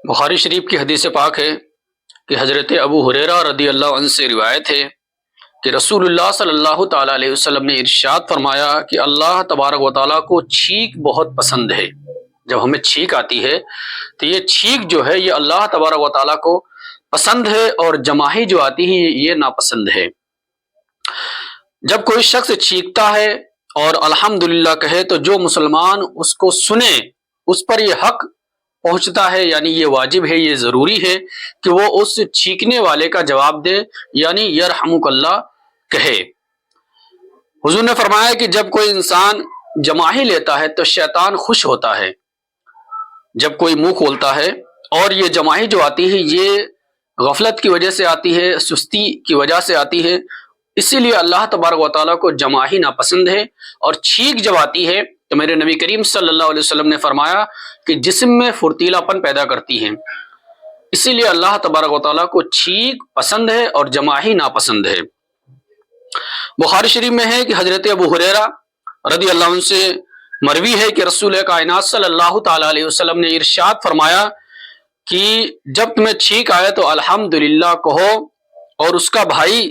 بخاری شریف کی حدیث پاک ہے کہ حضرت ابو ہریرہ رضی اللہ عنہ سے روایت ہے کہ رسول اللہ صلی اللہ تعالیٰ علیہ وسلم نے ارشاد فرمایا کہ اللہ تبارک و تعالیٰ کو چھینک بہت پسند ہے۔ جب ہمیں چھینک آتی ہے تو یہ چھینک جو ہے یہ اللہ تبارک و تعالیٰ کو پسند ہے، اور جماہی جو آتی ہے یہ ناپسند ہے۔ جب کوئی شخص چھینکتا ہے اور الحمدللہ کہے تو جو مسلمان اس کو سنے اس پر یہ حق پہنچتا ہے، یعنی یہ واجب ہے، یہ ضروری ہے کہ وہ اس چھینکنے والے کا جواب دے، یعنی یرحمک اللہ کہے۔ حضور نے فرمایا کہ جب کوئی انسان جماہی لیتا ہے تو شیطان خوش ہوتا ہے۔ جب کوئی منہ کھولتا ہے اور یہ جماہی جو آتی ہے یہ غفلت کی وجہ سے آتی ہے، سستی کی وجہ سے آتی ہے، اسی لیے اللہ تبارک و تعالیٰ کو جماہی ناپسند ہے۔ اور چھینک جب آتی ہے تو میرے نبی کریم صلی اللہ علیہ وسلم نے فرمایا کہ جسم میں فرتیلا پن پیدا کرتی ہے، اسی لیے اللہ تبارک و تعالیٰ کو چھینک پسند ہے اور جماہی ناپسند ہے۔ بخاری شریف میں ہے کہ حضرت ابو ہریرہ رضی اللہ عنہ سے مروی ہے کہ رسول کائنات صلی اللہ تعالیٰ علیہ وسلم نے ارشاد فرمایا کہ جب تمہیں چھینک آئے تو الحمدللہ کہو، اور اس کا بھائی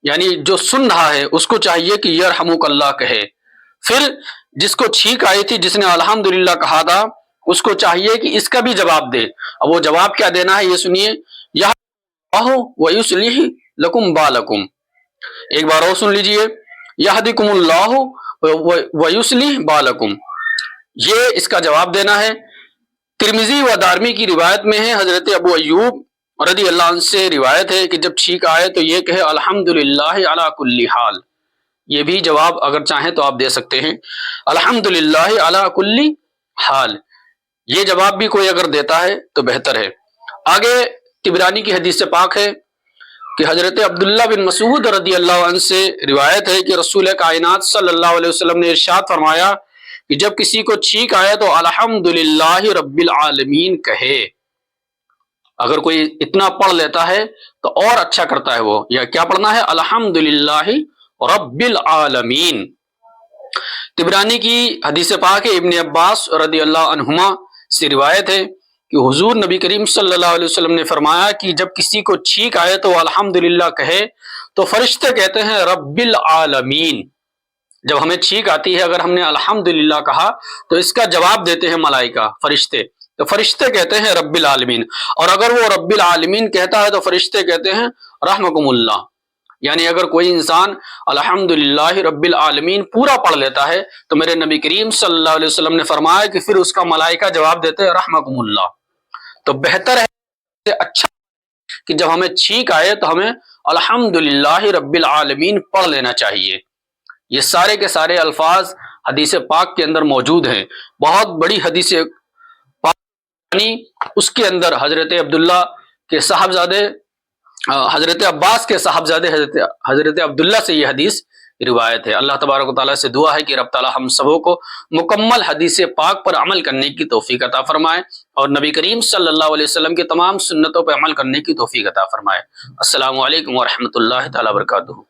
یعنی جو سن رہا ہے اس کو چاہیے کہ یرحمک اللہ کہے۔ پھر جس کو چھینک آئی تھی، جس نے الحمدللہ کہا تھا، اس کو چاہیے کہ اس کا بھی جواب دے۔ اب وہ جواب کیا دینا ہے یہ سنیے، یہدیکم اللہ ویصلح لکم بالکم۔ ایک بار اور سن لیجئے، یہدیکم اللہ ویصلح بالکم، یہ اس کا جواب دینا ہے۔ ترمذی و دارمی کی روایت میں ہے، حضرت ابو ایوب رضی اللہ عنہ سے روایت ہے کہ جب چھینک آئے تو یہ کہے الحمدللہ علی کل حال۔ یہ بھی جواب اگر چاہیں تو آپ دے سکتے ہیں، الحمدللہ علی کل حال۔ یہ جواب بھی کوئی اگر دیتا ہے تو بہتر ہے۔ آگے طبرانی کی حدیث سے پاک ہے کہ حضرت عبداللہ بن مسعود رضی اللہ عنہ سے روایت ہے کہ رسول کائنات صلی اللہ علیہ وسلم نے ارشاد فرمایا کہ جب کسی کو چھینک آئے تو الحمدللہ رب العالمین کہے۔ اگر کوئی اتنا پڑھ لیتا ہے تو اور اچھا کرتا ہے، وہ یا کیا پڑھنا ہے، الحمدللہ رب العالمین۔ طبرانی کی حدیث پاک ابن عباس رضی اللہ عنہما سے روایت ہے کہ حضور نبی کریم صلی اللہ علیہ وسلم نے فرمایا کہ جب کسی کو چھینک آئے تو الحمدللہ کہے تو فرشتے کہتے ہیں رب العالمین۔ جب ہمیں چھینک آتی ہے اگر ہم نے الحمدللہ کہا تو اس کا جواب دیتے ہیں ملائکہ، فرشتے، تو فرشتے کہتے ہیں رب العالمین۔ اور اگر وہ رب العالمین کہتا ہے تو فرشتے کہتے ہیں رحمکم اللہ۔ یعنی اگر کوئی انسان الحمدللہ رب العالمین پورا پڑھ لیتا ہے تو میرے نبی کریم صلی اللہ علیہ وسلم نے فرمایا کہ پھر اس کا ملائکہ جواب دیتے ہیں رحمکم اللہ۔ تو بہتر ہے، اچھا کہ جب ہمیں چھینک آئے تو ہمیں الحمدللہ رب العالمین پڑھ لینا چاہیے۔ یہ سارے کے سارے الفاظ حدیث پاک کے اندر موجود ہیں، بہت بڑی حدیث پاک، یعنی اس کے اندر حضرت عبداللہ کے صاحبزادے، حضرت عباس کے صاحبزادے حضرت عبداللہ سے یہ حدیث روایت ہے۔ اللہ تبارک و تعالیٰ سے دعا ہے کہ رب تعالیٰ ہم سبوں کو مکمل حدیث پاک پر عمل کرنے کی توفیق عطا فرمائے، اور نبی کریم صلی اللہ علیہ وسلم کے تمام سنتوں پر عمل کرنے کی توفیق عطا فرمائے۔ السلام علیکم ورحمۃ اللہ تعالیٰ وبرکاتہ۔